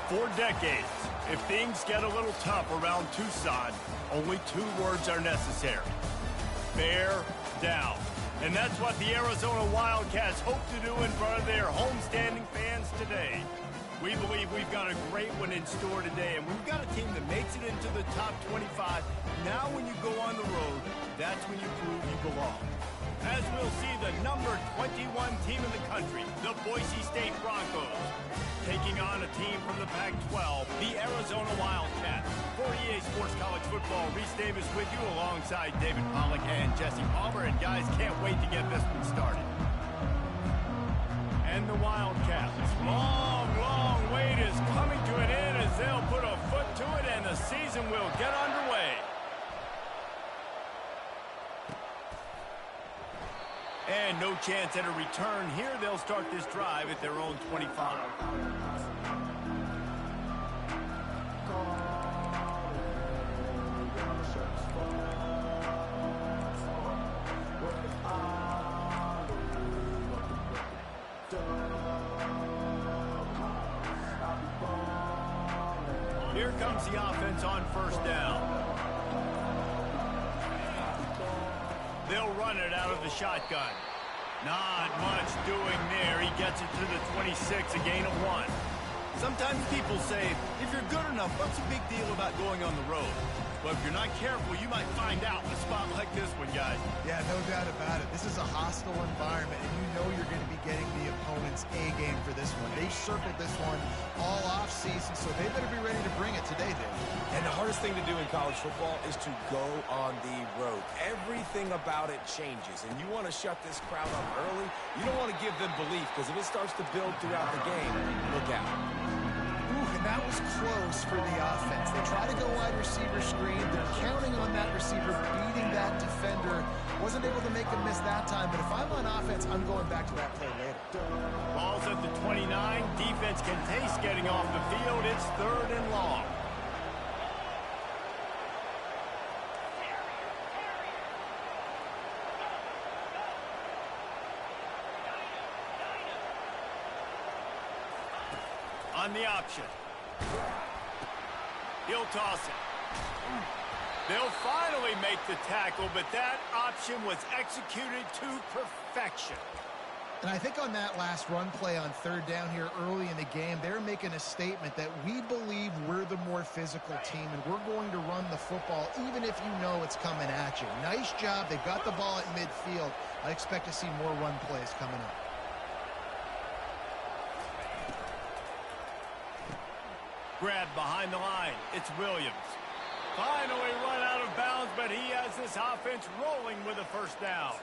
For decades, if things get a little tough around Tucson, only 2 words are necessary. Bear down. And that's what the Arizona Wildcats hope to do in front of their homestanding fans today. We believe we've got a great one in store today, and we've got a team that makes it into the top 25. Now when you go on the road, that's when you prove you belong. As we'll see the number 21 team in the country, the Boise State Broncos, taking on a team from the Pac-12, the Arizona Wildcats. For EA Sports College Football, Reese Davis with you alongside David Pollack and Jesse Palmer. And guys, can't wait to get this one started. And the Wildcats, long wait is coming to an end as they'll put a foot to it and the season will get underway. And no chance at a return here. They'll start this drive at their own 25. Here comes the offense on first down. They'll run it out of the shotgun. Not much doing there. He gets it to the 26, a gain of 1. Sometimes people say, if you're good enough, what's the big deal about going on the road? But if you're not careful, you might find out in a spot like this one, guys. Yeah, no doubt about it. This is a hostile environment, and you know you're going to be getting the opponent's A-game for this one. They circled this one all off-season, so they better be ready to bring it today, Dave. And the hardest thing to do in college football is to go on the road. Everything about it changes, and you want to shut this crowd up early. You don't want to give them belief, because if it starts to build throughout the game, look out. And that was close for the offense. They try to go wide receiver screen. They're counting on that receiver beating that defender. Wasn't able to make a miss that time, but if I'm on offense, I'm going back to that play later. Ball's at the 29. Defense can taste getting off the field. It's 3rd and long. On the option. He'll toss it. They'll finally make the tackle, but that option was executed to perfection. And I think on that last run play on 3rd down here early in the game, they're making a statement that we believe we're the more physical team, and we're going to run the football even if you know it's coming at you. Nice job. They've got the ball at midfield. I expect to see more run plays coming up. Grab behind the line. It's Williams. Finally run out of bounds, but he has this offense rolling with a 1st down.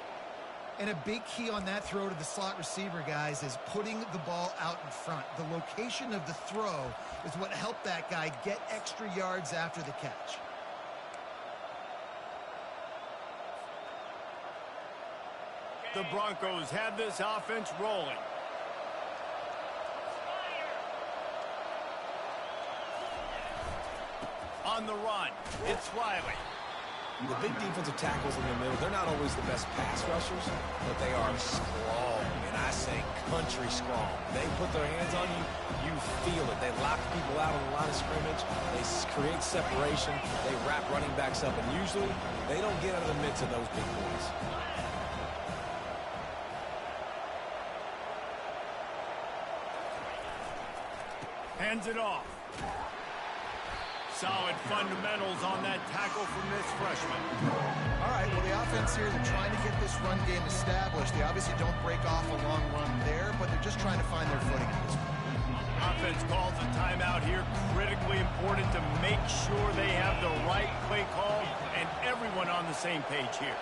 And a big key on that throw to the slot receiver, guys, is putting the ball out in front. The location of the throw is what helped that guy get extra yards after the catch. The Broncos have this offense rolling. On the run, it's Riley. The big defensive tackles in the middle, they're not always the best pass rushers, but they are strong, and I say country strong. They put their hands on you, you feel it. They lock people out on the line of scrimmage. They create separation. They wrap running backs up, and usually they don't get out of the midst of those big boys. Hands it off. Solid fundamentals on that tackle from this freshman. All right, well, the offense here, they're trying to get this run game established. They obviously don't break off a long run there, but they're just trying to find their footing at this point. Offense calls a timeout here. Critically important to make sure they have the right play call and everyone on the same page here.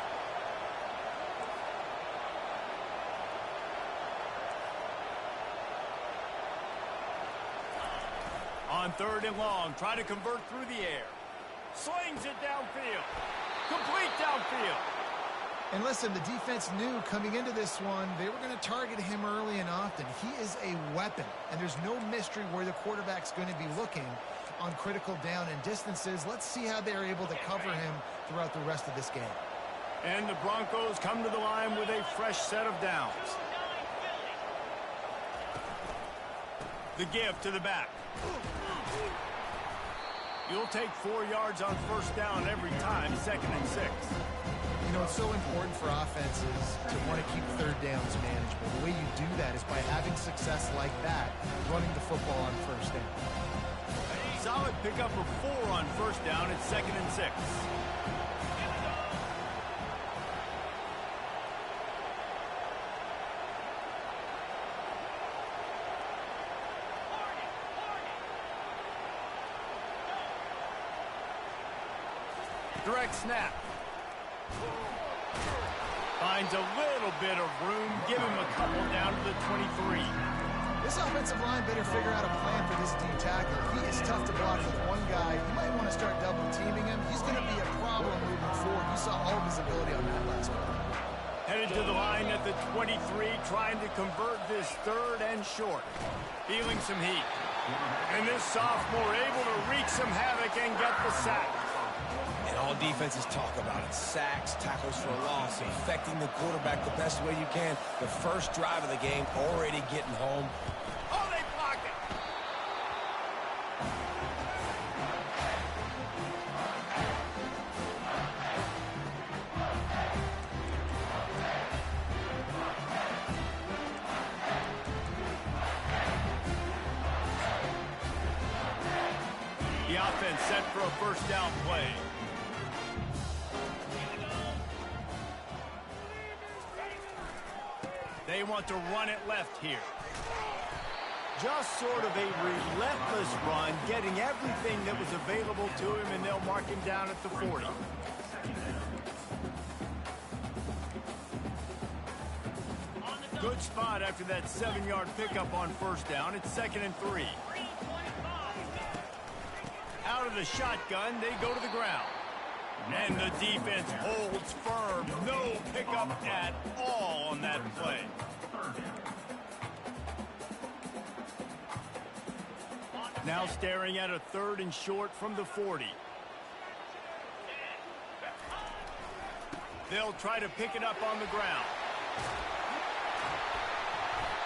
On 3rd and long, try to convert through the air. Slings it downfield. Complete downfield. And listen, the defense knew coming into this one, they were going to target him early and often. He is a weapon, and there's no mystery where the quarterback's going to be looking on critical down and distances. Let's see how they're able to cover him throughout the rest of this game. And the Broncos come to the line with a fresh set of downs. The give to the back. You'll take 4 yards on first down every time, 2nd and 6. You know, it's so important for offenses to want to keep third downs manageable. The way you do that is by having success like that, running the football on first down. Solid pickup of 4 on first down. It's 2nd and 6. Direct snap. Finds a little bit of room. Give him a couple down to the 23. This offensive line better figure out a plan for this D tackle. He is tough to block with one guy. You might want to start double teaming him. He's going to be a problem moving forward. You saw all of his ability on that last one. Headed to the line at the 23, trying to convert this 3rd and short. Feeling some heat. And this sophomore able to wreak some havoc and get the sack. And all defenses talk about it. Sacks, tackles for a loss, affecting the quarterback the best way you can. The first drive of the game, already getting home. Oh, they blocked it. The offense set for a first down play. They want to run it left here. Just sort of a relentless run, getting everything that was available to him, and they'll mark him down at the 40. Good spot after that 7-yard pickup on first down. It's 2nd and 3. Out of the shotgun, they go to the ground. And the defense holds firm. No pickup at all on that play. Now staring at a 3rd and short from the 40. They'll try to pick it up on the ground.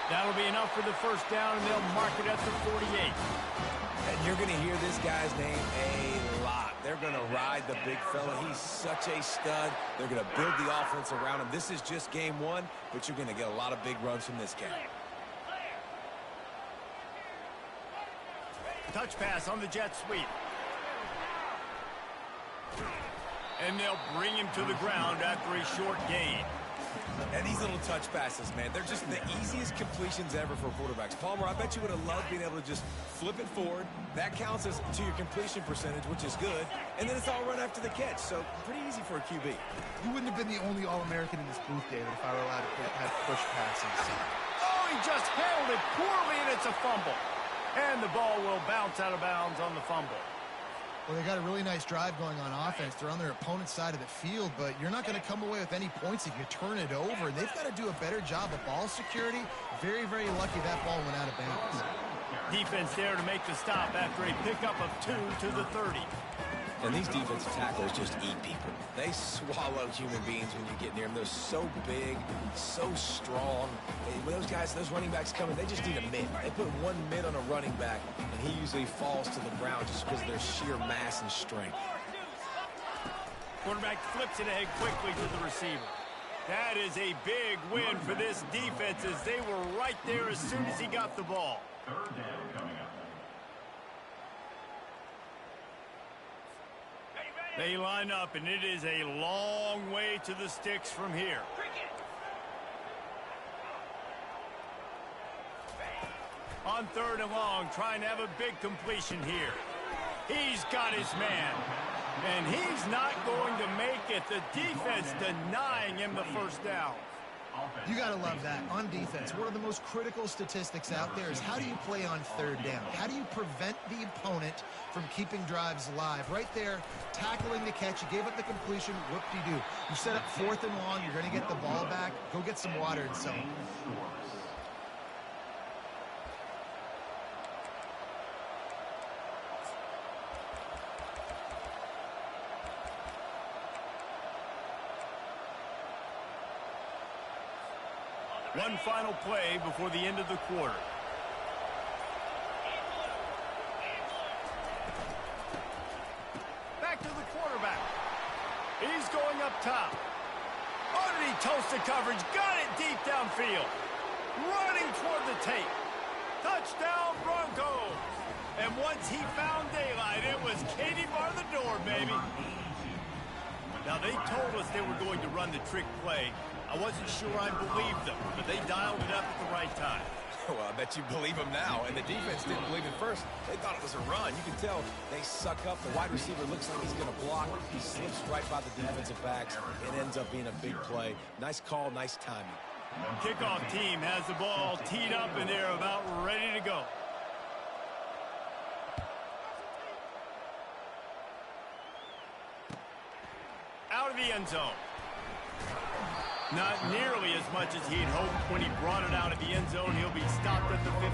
That'll be enough for the first down, and they'll mark it at the 48. And you're going to hear this guy's name a lot. They're going to ride the big fella. He's such a stud. They're going to build the offense around him. This is just game 1, but you're going to get a lot of big runs from this guy. Touch pass on the jet sweep. And they'll bring him to the ground after a short gain. And these little touch passes, man, they're just the easiest completions ever for quarterbacks. Palmer, I bet you would have loved being able to just flip it forward. That counts as to your completion percentage, which is good. And then it's all run after the catch, so pretty easy for a QB. You wouldn't have been the only All-American in this booth, David, if I were allowed to have push passes. Oh, he just handled it poorly, and it's a fumble. And the ball will bounce out of bounds on the fumble. Well, they got a really nice drive going on offense. They're on their opponent's side of the field, but you're not going to come away with any points if you turn it over. They've got to do a better job of ball security. Very, very lucky that ball went out of bounds. Defense there to make the stop after a pickup of 2 to the 30. And these defensive tackles just eat people. They swallow human beings when you get near them. They're so big, so strong. When those guys, those running backs coming, they just need a mid. They put one mid on a running back, and he usually falls to the ground just because of their sheer mass and strength. Quarterback flips it ahead quickly to the receiver. That is a big win for this defense as they were right there as soon as he got the ball. Third down coming up. They line up, and it is a long way to the sticks from here. On 3rd and long, trying to have a big completion here. He's got his man, and he's not going to make it. The defense denying him the first down. You got to love that. On defense, one of the most critical statistics out there is how do you play on 3rd down? How do you prevent the opponent from keeping drives alive? Right there, tackling the catch. You gave up the completion. Whoop-de-doo. You set up 4th and long. You're going to get the ball back. Go get some water and so. One final play before the end of the quarter. the quarterback. He's going up top. Oh, did he toast the coverage? Got it deep downfield. Running toward the tape. Touchdown, Broncos. And once he found daylight, it was Katie bar the door, baby. Now, they told us they were going to run the trick play. I wasn't sure I believed them, but they dialed it up at the right time. Well, I bet you believe him now. And the defense didn't believe it first. They thought it was a run. You can tell they suck up. The wide receiver looks like he's going to block. He slips right by the defensive backs. It ends up being a big play. Nice call, nice timing. Kickoff team has the ball teed up, and they're about ready to go. Out of the end zone. Not nearly as much as he'd hoped when he brought it out of the end zone. He'll be stopped at the 15.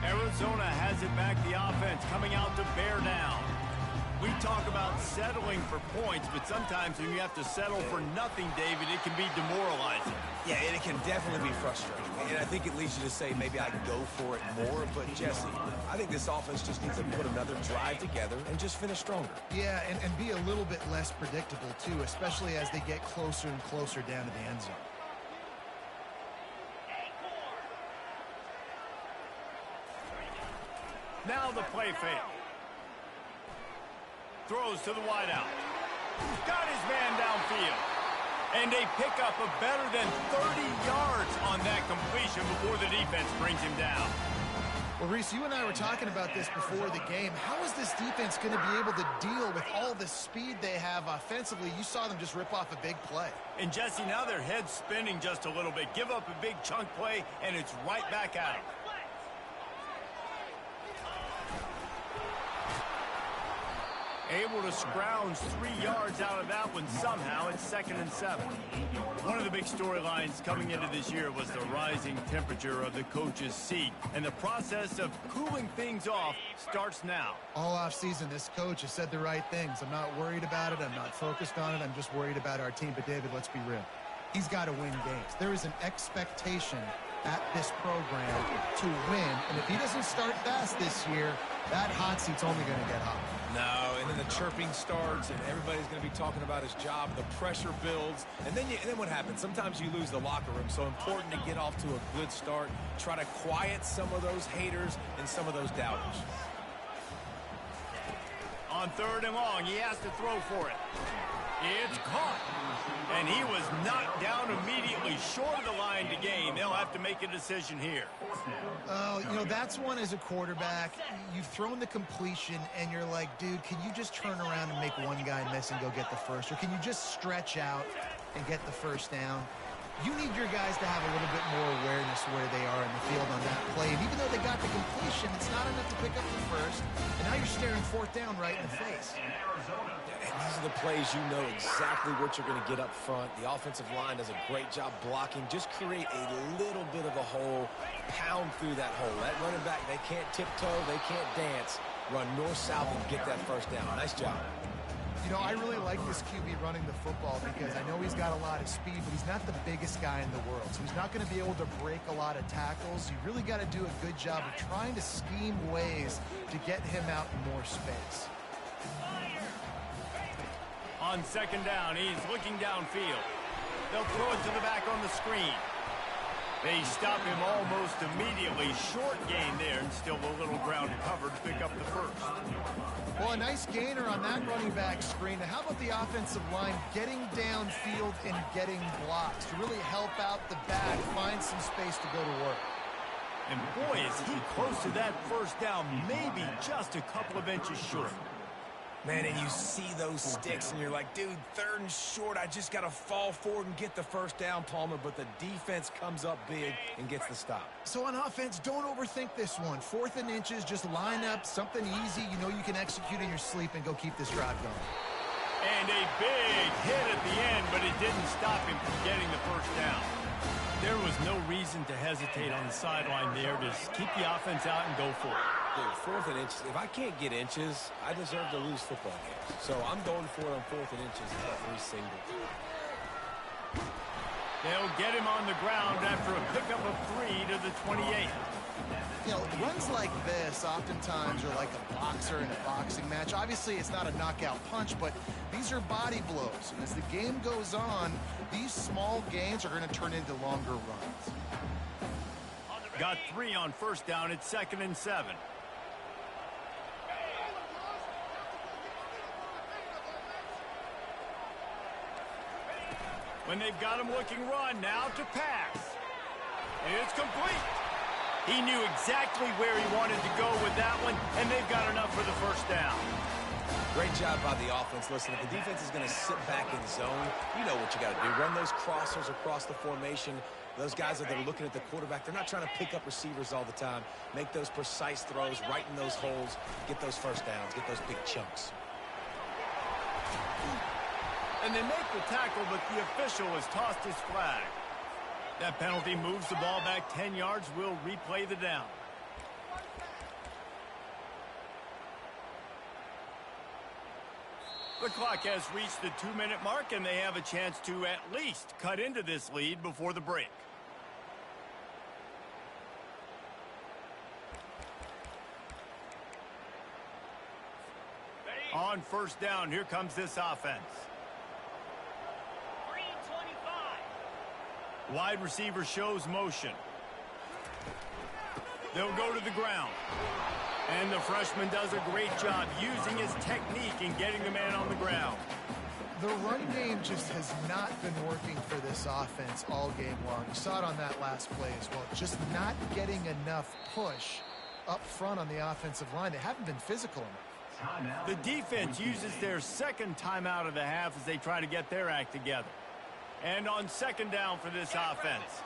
Arizona has it back, the offense coming out to bear down. We talk about settling for points, but sometimes when you have to settle for nothing, David, it can be demoralizing. Yeah, and it can definitely be frustrating. And I think it leads you to say, maybe I can go for it more. But, Jesse, I think this offense just needs to put another drive together and just finish stronger. Yeah, and be a little bit less predictable, too, especially as they get closer and closer down to the end zone. Now the play fake. Throws to the wideout. Got his man downfield. And they pick up a better than 30 yards on that completion before the defense brings him down. Well, Reese, you and I were talking about this before the game. How is this defense going to be able to deal with all the speed they have offensively? You saw them just rip off a big play. And, Jesse, now their head's spinning just a little bit. Give up a big chunk play, and it's right back at them. Able to scrounge 3 yards out of that one somehow. It's 2nd and 7. One of the big storylines coming into this year was the rising temperature of the coach's seat. And the process of cooling things off starts now. All offseason, this coach has said the right things. I'm not worried about it. I'm not focused on it. I'm just worried about our team. But, David, let's be real. He's got to win games. There is an expectation at this program to win. And if he doesn't start fast this year, that hot seat's only going to get hot. No, and then the chirping starts, and everybody's going to be talking about his job. The pressure builds, and then what happens? Sometimes you lose the locker room. So important to get off to a good start. Try to quiet some of those haters and some of those doubters. On 3rd and long, he has to throw for it. It's caught. And he was knocked down immediately short of the line to gain. They'll have to make a decision here. Oh, you know, that's one as a quarterback. You've thrown the completion, and you're like, dude, can you just turn around and make one guy miss and go get the first? Or can you just stretch out and get the first down? You need your guys to have a little bit more awareness where they are in the field on that play. And even though they got the completion, it's not enough to pick up the first. And now you're staring 4th down right in the face. And these are the plays you know exactly what you're going to get up front. The offensive line does a great job blocking. Just create a little bit of a hole, pound through that hole. That running back, they can't tiptoe, they can't dance. Run north-south and get that first down. Nice job. You know, I really like this QB running the football because I know he's got a lot of speed, but he's not the biggest guy in the world. So he's not going to be able to break a lot of tackles. You really got to do a good job of trying to scheme ways to get him out in more space. On 2nd down, he's looking downfield. They'll throw it to the back on the screen. They stop him almost immediately. Short gain there, and still a little ground to cover to pick up the first. Well, a nice gainer on that running back screen. Now, how about the offensive line getting downfield and getting blocks to really help out the back, find some space to go to work? And boy, is he close to that first down, maybe just a couple of inches short. Man, and you see those sticks, and you're like, dude, 3rd and short, I just got to fall forward and get the first down, Palmer, but the defense comes up big and gets the stop. So on offense, don't overthink this one. 4th and inches, just line up, something easy you know you can execute in your sleep and go keep this drive going. And a big hit at the end, but it didn't stop him from getting the first down. There was no reason to hesitate on the sideline there. Just keep the offense out and go for it. Dude, 4th and inches. If I can't get inches, I deserve to lose football games. So I'm going for it on 4th and inches every single. They'll get him on the ground after a pickup of 3 to the 28. You know, runs like this oftentimes are like a boxer in a boxing match. Obviously, it's not a knockout punch, but these are body blows. And as the game goes on, these small gains are going to turn into longer runs. Got 3 on first down. It's 2nd and 7. When they've got him looking run, now to pass. It's complete. He knew exactly where he wanted to go with that one, and they've got enough for the first down. Great job by the offense. Listen, if the defense is going to sit back in zone, you know what you got to do. Run those crossers across the formation. Those guys that are looking at the quarterback, they're not trying to pick up receivers all the time. Make those precise throws right in those holes. Get those first downs. Get those big chunks. And they make the tackle, but the official has tossed his flag. That penalty moves the ball back 10 yards. We'll replay the down. The clock has reached the 2-minute mark, and they have a chance to at least cut into this lead before the break. On first down, here comes this offense. Wide receiver shows motion. They'll go to the ground. And the freshman does a great job using his technique and getting the man on the ground. The run game just has not been working for this offense all game long. You saw it on that last play as well. Just not getting enough push up front on the offensive line. They haven't been physical enough. The defense uses their second timeout of the half as they try to get their act together. And on second down for this offense.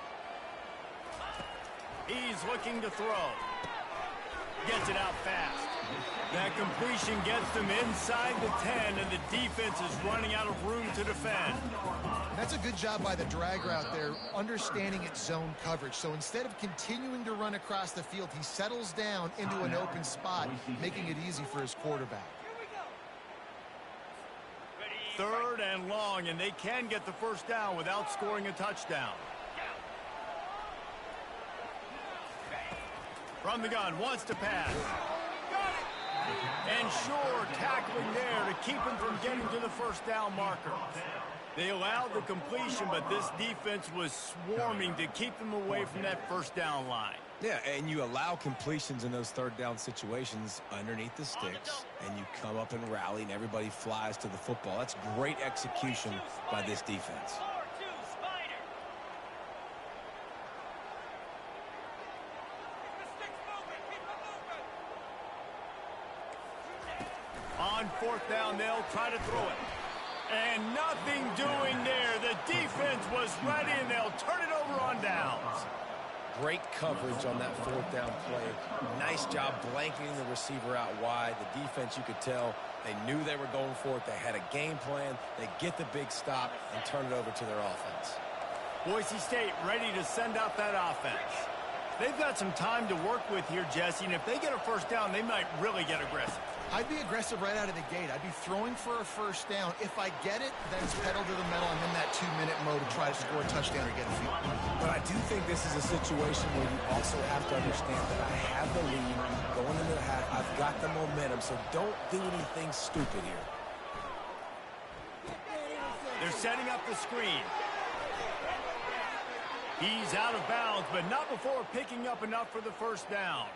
He's looking to throw. Gets it out fast. That completion gets them inside the 10, and the defense is running out of room to defend. That's a good job by the drag route there, understanding its zone coverage. So instead of continuing to run across the field, he settles down into an open spot, making it easy for his quarterback. 3rd and long, and they can get the first down without scoring a touchdown. From the gun, wants to pass. And sure, tackling there to keep him from getting to the first down marker. They allowed the completion, but this defense was swarming to keep them away from that first down line. Yeah, and you allow completions in those third down situations underneath the sticks, and you come up and rally, and everybody flies to the football. That's great execution by this defense. On fourth down, they'll try to throw it. And nothing doing there. The defense was ready, and they'll turn it over on downs. Great coverage on that fourth down play. Nice job blanketing the receiver out wide. The defense, you could tell, they knew they were going for it. They had a game plan. They get the big stop and turn it over to their offense. Boise State ready to send out that offense. They've got some time to work with here, Jesse, and if they get a first down, they might really get aggressive. I'd be aggressive right out of the gate. I'd be throwing for a first down. If I get it, then it's pedal to the metal. I'm in that 2-minute mode to try to score a touchdown or get a field. But I do think this is a situation where you also have to understand that I have the lead going into the half. I've got the momentum, so don't do anything stupid here. They're setting up the screen. He's out of bounds, but not before picking up enough for the first down.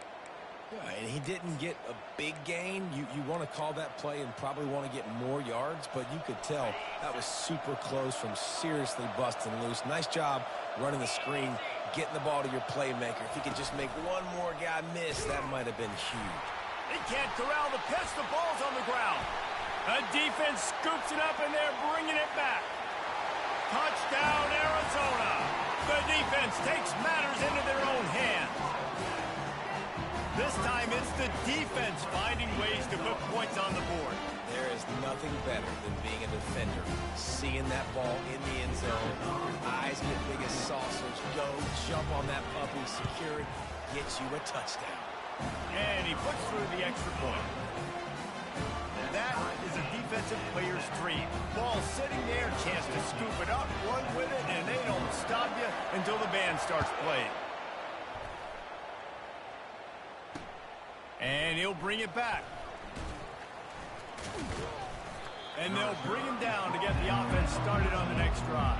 Yeah, and he didn't get a big gain. You want to call that play and probably want to get more yards, but you could tell that was super close from seriously busting loose. Nice job running the screen, getting the ball to your playmaker. If he could just make one more guy miss, that might have been huge. They can't corral the pitch. The ball's on the ground. The defense scoops it up, and they're bringing it back. Touchdown, Arizona. The defense takes matters into their own hands. This time it's the defense finding ways to put points on the board. There is nothing better than being a defender. Seeing that ball in the end zone, your eyes get big as saucers. Go, jump on that puppy, secure it, gets you a touchdown. And he puts through the extra point. That is a defensive player's dream. Ball sitting there chance to scoop it up, run with it, and they don't stop you until the band starts playing. And he'll bring it back. And they'll bring him down to get the offense started on the next drive.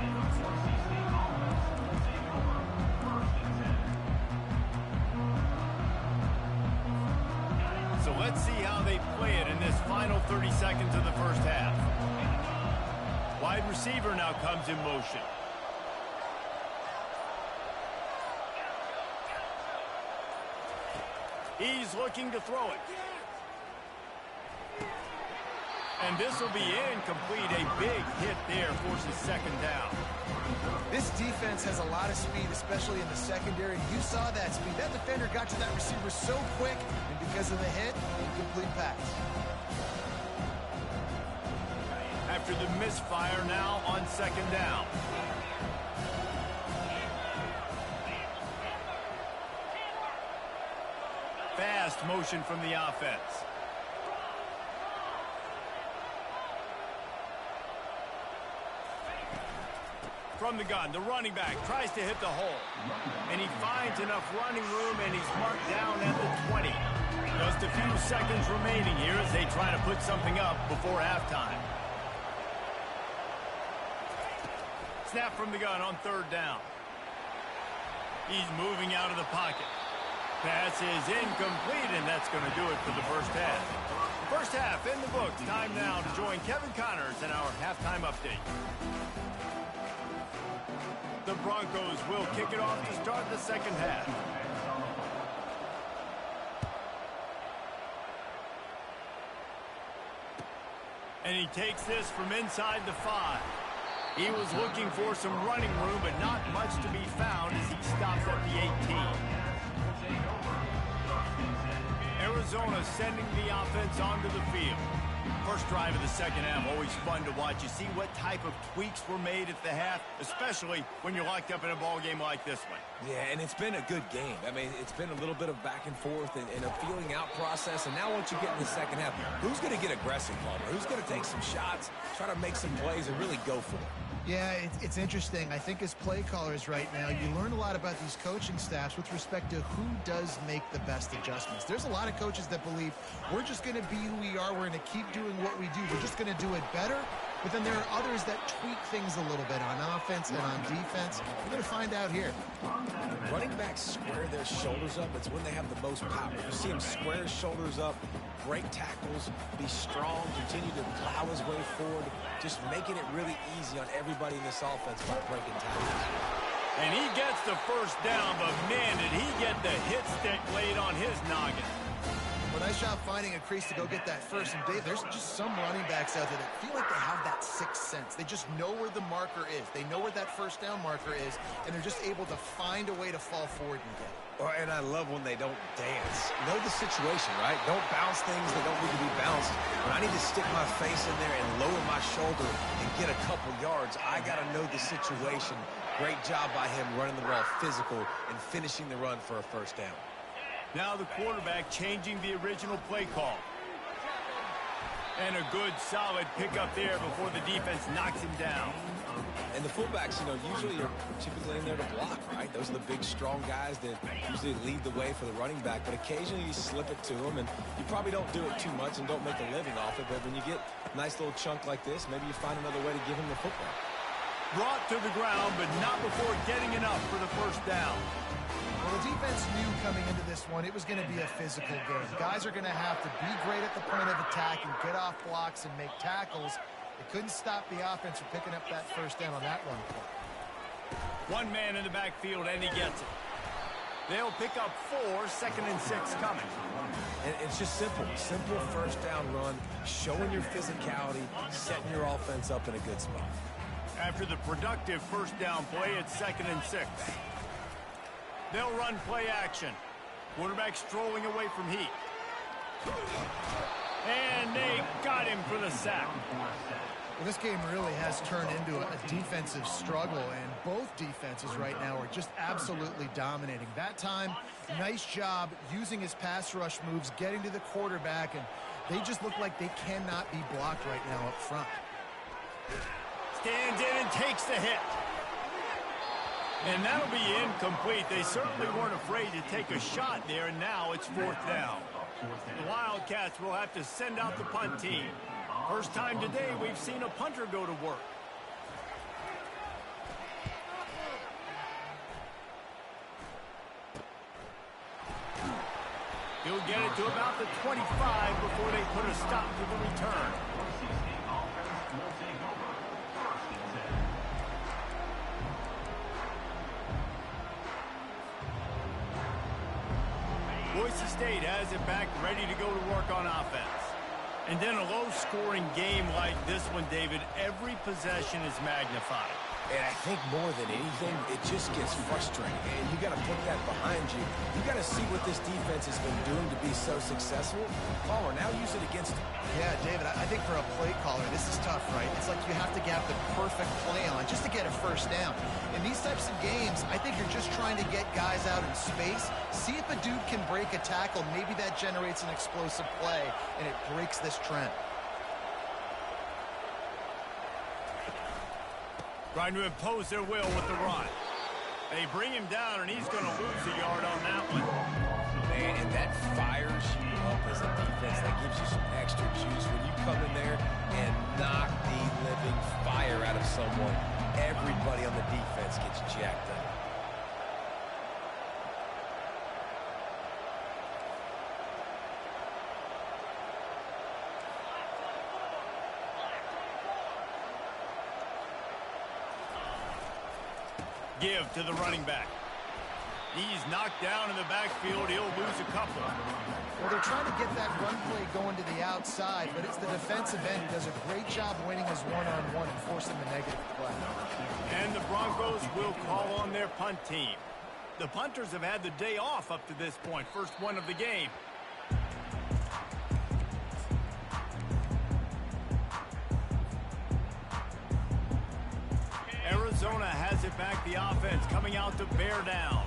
So let's see how they play it in this final 30 seconds of the first half. Wide receiver now comes in motion. He's looking to throw it. And this will be incomplete. A big hit there forces second down. This defense has a lot of speed, especially in the secondary. You saw that speed. That defender got to that receiver so quick, and because of the hit, incomplete pass. After the misfire, now on second down. Fast motion from the offense. From the gun, the running back tries to hit the hole. And he finds enough running room, and he's marked down at the 20. Just a few seconds remaining here as they try to put something up before halftime. Snap from the gun on third down. He's moving out of the pocket. Pass is incomplete, and that's going to do it for the first half. First half in the books. Time now to join Kevin Connors in our halftime update. The Broncos will kick it off to start the second half. And he takes this from inside the 5. He was looking for some running room, but not much to be found as he stops at the 18. Arizona sending the offense onto the field. First drive of the second half, always fun to watch. You see what type of tweaks were made at the half, especially when you're locked up in a ball game like this one. Yeah, and it's been a good game. I mean, it's been a little bit of back and forth and a feeling out process. And now once you get in the second half, who's going to get aggressive, Palmer? Who's going to take some shots, try to make some plays, and really go for it? Yeah, it's interesting. I think as play callers right now, you learn a lot about these coaching staffs with respect to who does make the best adjustments. There's a lot of coaches that believe we're just going to be who we are. We're going to keep doing what we do. We're just going to do it better. But then there are others that tweak things a little bit on offense and on defense. We're going to find out here. Running backs square their shoulders up. It's when they have the most power. You see him square his shoulders up, break tackles, be strong, continue to plow his way forward, just making it really easy on everybody in this offense by breaking tackles. And he gets the first down, but man, did he get the hit stick laid on his noggin. Well, nice job finding a crease to go get that first. And Dave, there's just some running backs out there that feel like they have that sixth sense. They just know where the marker is. They know where that first down marker is, and they're just able to find a way to fall forward and get it. And I love when they don't dance. Know the situation, right? Don't bounce things that don't need to be bounced. When I need to stick my face in there and lower my shoulder and get a couple yards, I got to know the situation. Great job by him running the ball physical and finishing the run for a first down. Now the quarterback changing the original play call. And a good, solid pickup there before the defense knocks him down. And the fullbacks, usually are typically in there to block, right? Those are the big, strong guys that usually lead the way for the running back. But occasionally you slip it to them, and you probably don't do it too much and don't make a living off it. But when you get a nice little chunk like this, maybe you find another way to give him the football. Brought to the ground, but not before getting enough for the first down. Well, the defense knew coming into this one it was going to be a physical game. Guys are going to have to be great at the point of attack and get off blocks and make tackles. They couldn't stop the offense from picking up that first down on that run play. One man in the backfield, and he gets it. They'll pick up 4, 2nd and 6 coming. And it's just simple. Simple first down run, showing your physicality, setting your offense up in a good spot. After the productive first down play, it's 2nd and 6. They'll run play action. Quarterback strolling away from heat. And they got him for the sack. Well, this game really has turned into a defensive struggle, and both defenses right now are just absolutely dominating. That time, nice job using his pass rush moves, getting to the quarterback, and they just look like they cannot be blocked right now up front. stands in and takes the hit. And that'll be incomplete. They certainly weren't afraid to take a shot there, and now it's 4th down. The Wildcats will have to send out the punt team. First time today we've seen a punter go to work. He'll get it to about the 25 before they put a stop to the return. Boise State has it back, ready to go to work on offense. And then a low-scoring game like this one, David, every possession is magnified. And I think more than anything, it just gets frustrating. And you got to put that behind you. You got to see what this defense has been doing to be so successful. Palmer, now use it against him. Yeah, David, I think for a play caller, this is tough, right? It's like you have to get the perfect play on just to get a first down. In these types of games, I think you're just trying to get guys out in space, see if a dude can break a tackle. Maybe that generates an explosive play, and it breaks this trend. Trying to impose their will with the run. They bring him down, and he's going to lose a yard on that one. Man, and that fires you up as a defense. That gives you some extra juice. When you come in there and knock the living fire out of someone, everybody on the defense gets jacked up. Give to the running back. He's knocked down in the backfield. He'll lose a couple. Well, they're trying to get that run play going to the outside, but it's the defensive end who does a great job winning his one-on-one and forcing the negative play. And the Broncos will call on their punt team. The punters have had the day off up to this point. First one of the game. Arizona has it back, the offense coming out to bear down.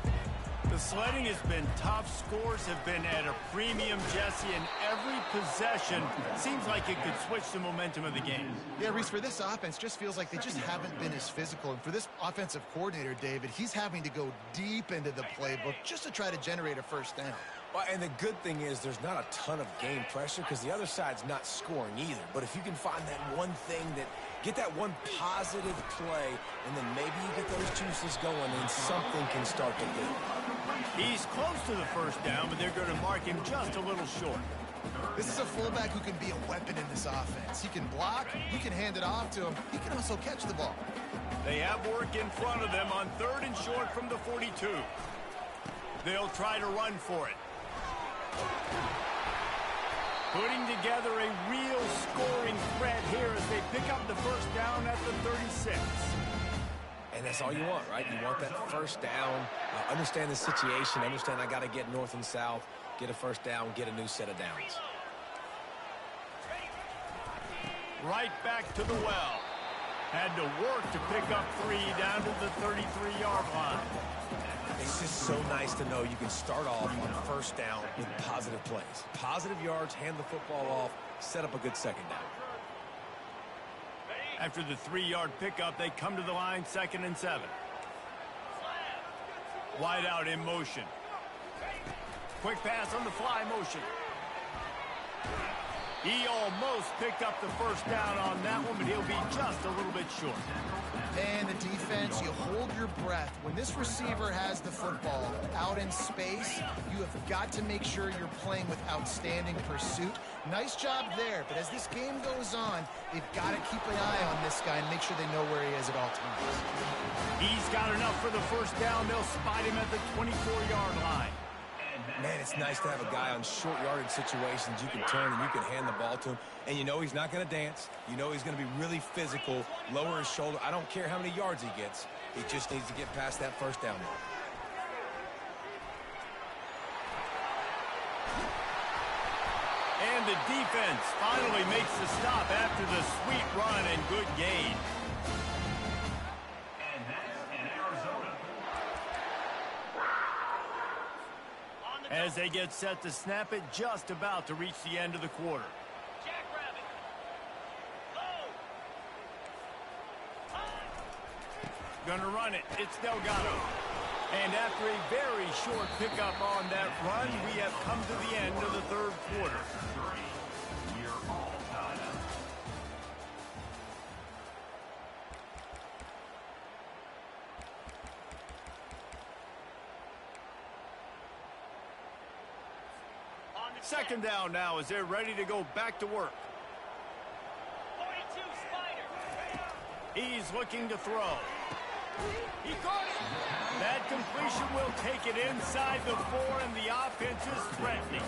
The sledding has been tough. Scores have been at a premium, Jesse, and every possession seems like it could switch the momentum of the game. Yeah, Reese, for this offense, just feels like they just haven't been as physical. And for this offensive coordinator, David, he's having to go deep into the playbook just to try to generate a first down. Well, and the good thing is there's not a ton of game pressure because the other side's not scoring either. But if you can find that one thing that get that one positive play, and then maybe you get those juices going, and something can start to build. He's close to the first down, but they're going to mark him just a little short. This is a fullback who can be a weapon in this offense. He can block, you can hand it off to him, he can also catch the ball. They have work in front of them on 3rd and short from the 42. They'll try to run for it. Putting together a real scoring threat here as they pick up the first down at the 36. And that's all you want, right? You want that first down. Understand the situation. Understand I got to get north and south, get a first down, get a new set of downs. Right back to the well. Had to work to pick up 3 down to the 33-yard line. It's just so nice to know you can start off on first down with positive plays. Positive yards, hand the football off, set up a good second down. After the 3-yard pickup, they come to the line, 2nd and 7. Wide out in motion. Quick pass on the fly motion. He almost picked up the first down on that one, but he'll be just a little bit short. And the defense, you hold your breath. When this receiver has the football out in space, you have got to make sure you're playing with outstanding pursuit. Nice job there, but as this game goes on, they've got to keep an eye on this guy and make sure they know where he is at all times. He's got enough for the first down. They'll spot him at the 24-yard line. Man, it's nice to have a guy on short yardage situations you can turn and you can hand the ball to him. And you know he's not going to dance. You know he's going to be really physical, lower his shoulder. I don't care how many yards he gets. He just needs to get past that first down mark. And the defense finally makes the stop after the sweet run and good gain. As they get set to snap it, just about to reach the end of the quarter. Gonna run it. It's Delgado. And after a very short pickup on that run, we have come to the end of the third quarter. Second down now as they're ready to go back to work. 42 Spider. He's looking to throw. He caught it. That completion will take it inside the 4, and the offense is threatening.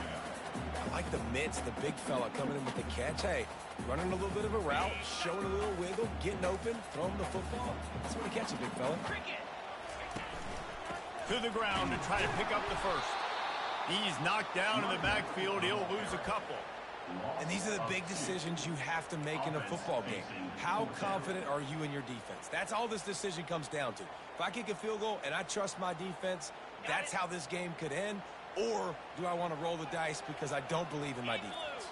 I like the mitts, the big fella coming in with the catch. Hey, running a little bit of a route, showing a little wiggle, getting open, throwing the football. That's when you catch it, big fella. To the ground to try to pick up the first. He's knocked down in the backfield. He'll lose a couple. And these are the big decisions you have to make in a football game. How confident are you in your defense? That's all this decision comes down to. If I kick a field goal and I trust my defense, that's how this game could end. Or do I want to roll the dice because I don't believe in my defense?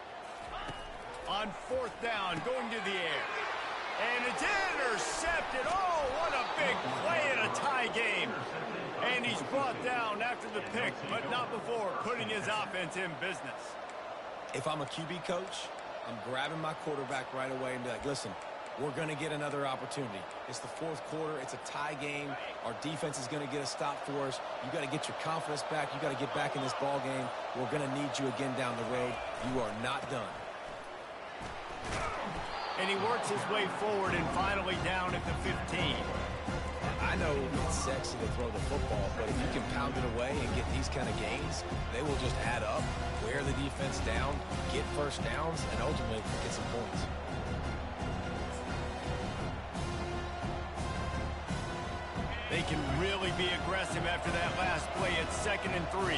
On fourth down, going to the air. And it's intercepted. Oh, what a big play in a tie game. And he's brought down after the pick, but not before putting his offense in business. If I'm a QB coach, I'm grabbing my quarterback right away and be like, listen, we're going to get another opportunity. It's the fourth quarter. It's a tie game. Our defense is going to get a stop for us. You got to get your confidence back. You got to get back in this ball game. We're going to need you again down the road. You are not done. And he works his way forward and finally down at the 15. I know it's sexy to throw the football, but if you can pound it away and get these kind of gains, they will just add up, wear the defense down, get first downs, and ultimately get some points. They can really be aggressive after that last play at 2nd and 3.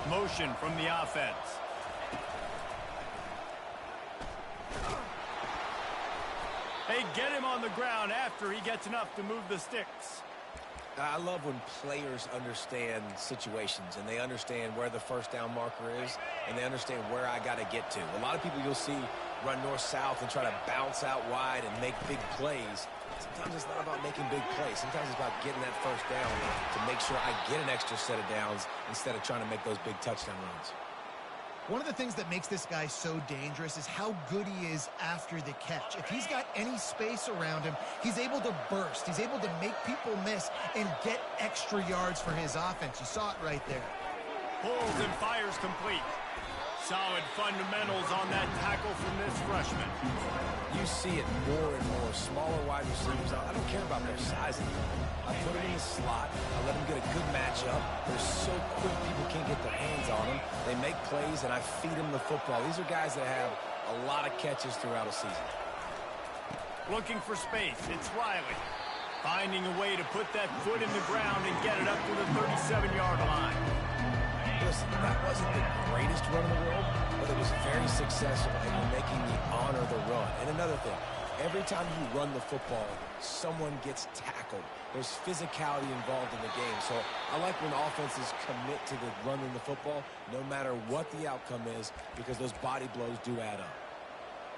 Motion from the offense. They get him on the ground after he gets enough to move the sticks. I love when players understand situations and they understand where the first down marker is and they understand where I got to get to. A lot of people you'll see run north-south and try to bounce out wide and make big plays. Sometimes it's not about making big plays. Sometimes it's about getting that first down to make sure I get an extra set of downs instead of trying to make those big touchdown runs. One of the things that makes this guy so dangerous is how good he is after the catch. If he's got any space around him, he's able to burst. He's able to make people miss and get extra yards for his offense. You saw it right there. Pulls and fires complete. Solid fundamentals on that tackle from this freshman. You see it more and more. Smaller wide receivers. I don't care about their size anymore. I put them in the slot. I let them get a good matchup. They're so quick, people can't get their hands on them. They make plays, and I feed them the football. These are guys that have a lot of catches throughout a season. Looking for space. It's Riley. Finding a way to put that foot in the ground and get it up to the 37-yard line. Listen, that wasn't the greatest run in the world, but it was very successful, and you're making me honor the run. And another thing, every time you run the football, someone gets tackled. There's physicality involved in the game. So I like when offenses commit to the running the football, no matter what the outcome is, because those body blows do add up.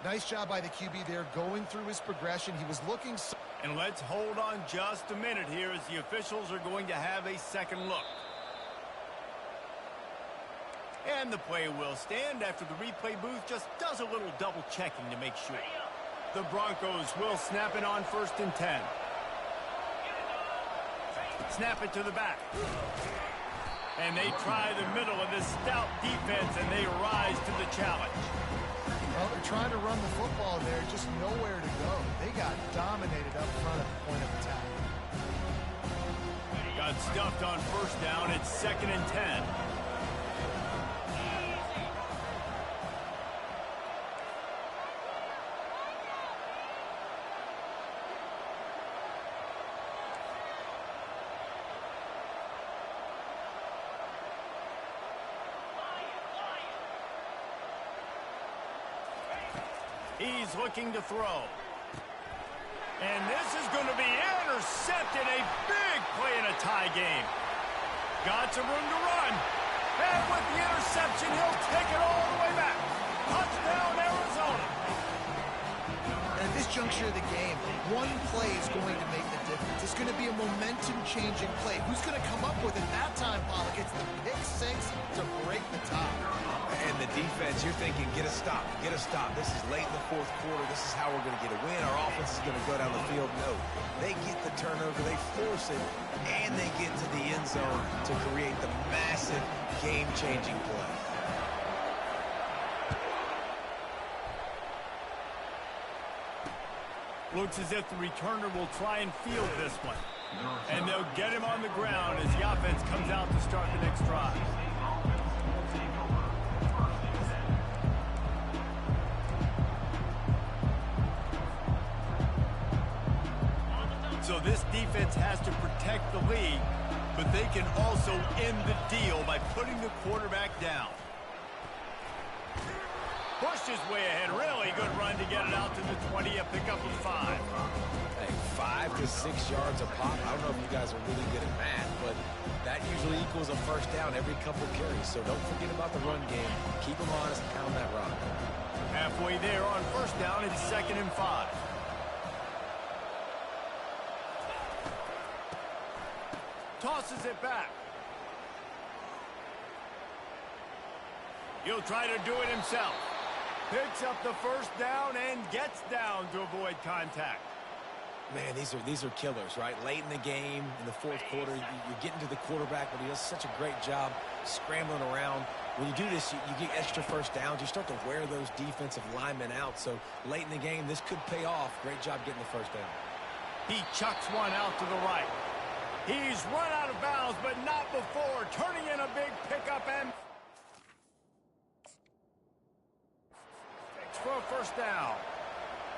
Nice job by the QB there going through his progression. He was looking... And let's hold on just a minute here as the officials are going to have a second look. And the play will stand after the replay booth just does a little double checking to make sure. The Broncos will snap it on 1st and 10. Snap it to the back. And they try the middle of this stout defense, and they rise to the challenge. Well, they're trying to run the football there, just nowhere to go. They got dominated up front at the point of attack. Got stuffed on 1st down. It's 2nd and 10. He's looking to throw. And this is going to be intercepted. A big play in a tie game. Got some room to run. And with the interception, he'll take it all the way back. Touchdown, Arizona. And this this juncture of the game, one play is going to make the difference. It's going to be a momentum-changing play. Who's going to come up with it that time, Pollock? It's the pick six to break the top. And the defense, you're thinking, get a stop, get a stop. This is late in the fourth quarter. This is how we're going to get a win. Our offense is going to go down the field. No, they get the turnover, they force it, and they get to the end zone to create the massive game-changing play. Looks as if the returner will try and field this one. And they'll get him on the ground as the offense comes out to start the next drive. So this defense has to protect the lead, but they can also end the deal by putting the quarterback down. Pushed his way ahead. Really good run to get it out to the 20, a pickup of 5. Hey, 5 to 6 yards a pop. I don't know if you guys are really good at math, but that usually equals a first down every couple carries. So don't forget about the run game. Keep them honest and pound that rock. Halfway there on first down, it's 2nd and 5. Tosses it back. He'll try to do it himself. Picks up the first down and gets down to avoid contact. Man, these are killers, right? Late in the game, in the fourth quarter, you're getting to the quarterback, but he does such a great job scrambling around. When you do this, you get extra first downs. You start to wear those defensive linemen out. So late in the game, this could pay off. Great job getting the first down. He chucks one out to the right. He's run out of bounds, but not before. Turning in a big pickup and for a first down.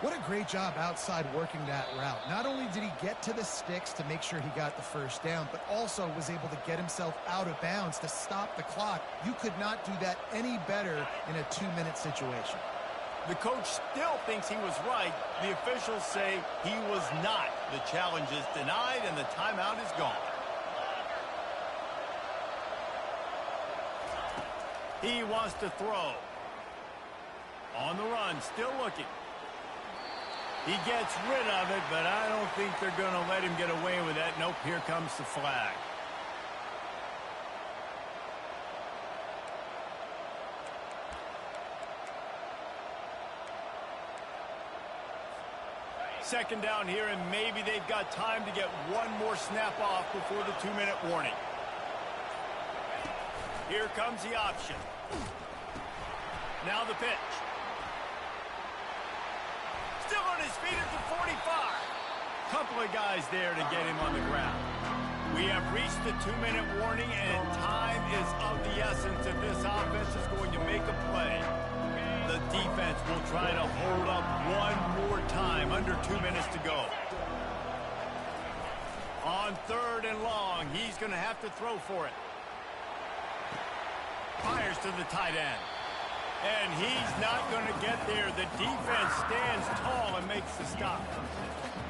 What a great job outside working that route. Not only did he get to the sticks to make sure he got the first down, but also was able to get himself out of bounds to stop the clock. You could not do that any better in a 2-minute situation. The coach still thinks he was right. The officials say he was not. The challenge is denied and the timeout is gone. He wants to throw. On the run, still looking. He gets rid of it, but I don't think they're going to let him get away with that. Nope, here comes the flag. Second down here, and maybe they've got time to get one more snap off before the 2-minute warning. Here comes the option. Now the pitch. Still on his feet at the 45. Couple of guys there to get him on the ground. We have reached the 2-minute warning, and time is of the essence if this offense is going to make a play. The defense will try to hold up one more time, under 2 minutes to go. On 3rd and long, he's going to have to throw for it. Fires to the tight end. And he's not going to get there. The defense stands tall and makes the stop.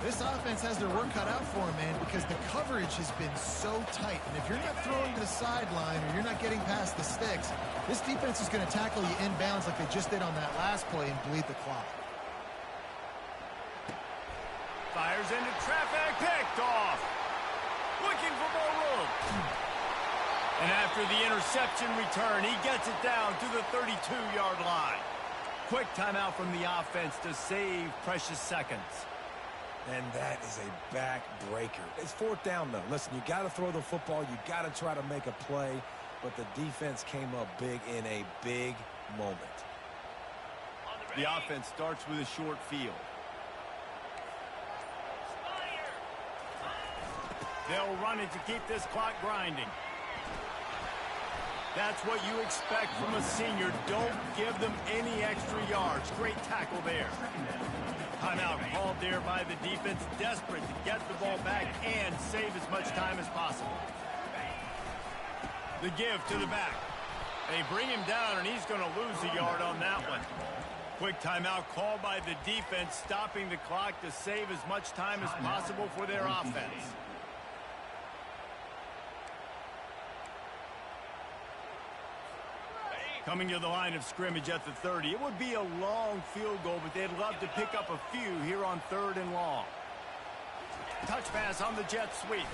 This offense has their work cut out for them, man, because the coverage has been so tight. And if you're not throwing to the sideline or you're not getting past the sticks, this defense is going to tackle you inbounds like they just did on that last play and bleed the clock. Fires into traffic, picked off. Looking for more room. And after the interception return, he gets it down to the 32-yard line. Quick timeout from the offense to save precious seconds. And that is a back-breaker. It's 4th down, though. Listen, you got to throw the football. You got to try to make a play. But the defense came up big in a big moment. The offense starts with a short field. They'll run it to keep this clock grinding. That's what you expect from a senior. Don't give them any extra yards. Great tackle there. Timeout called there by the defense, desperate to get the ball back and save as much time as possible. The give to the back. They bring him down, and he's going to lose a yard on that one. Quick timeout called by the defense, stopping the clock to save as much time as possible for their offense. Coming to the line of scrimmage at the 30. It would be a long field goal, but they'd love to pick up a few here on 3rd and long. Touch pass on the jet sweep.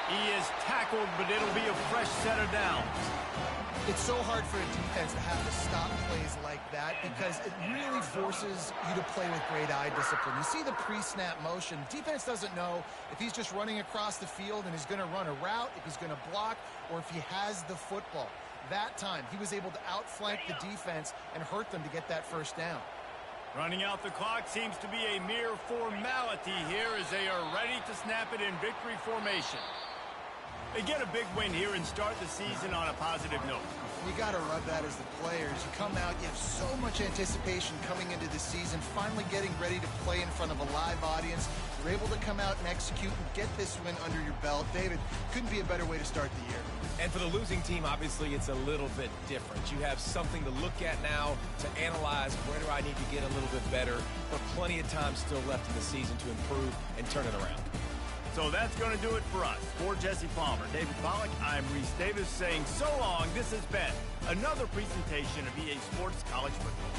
He is tackled, but it'll be a fresh set of downs. It's so hard for a defense to have to stop plays like that because it really forces you to play with great eye discipline. You see the pre-snap motion. Defense doesn't know if he's just running across the field and he's going to run a route, if he's going to block, or if he has the football. That time, he was able to outflank the defense and hurt them to get that first down. Running out the clock seems to be a mere formality here as they are ready to snap it in victory formation. They get a big win here and start the season on a positive note. You got to rub that as the players. You come out, you have so much anticipation coming into the season, finally getting ready to play in front of a live audience. You're able to come out and execute and get this win under your belt. David, couldn't be a better way to start the year. And for the losing team, obviously, it's a little bit different. You have something to look at now to analyze where do I need to get a little bit better, but plenty of time still left in the season to improve and turn it around. So that's going to do it for us. For Jesse Palmer, David Pollack, I'm Reese Davis saying so long. This has been another presentation of EA Sports College Football.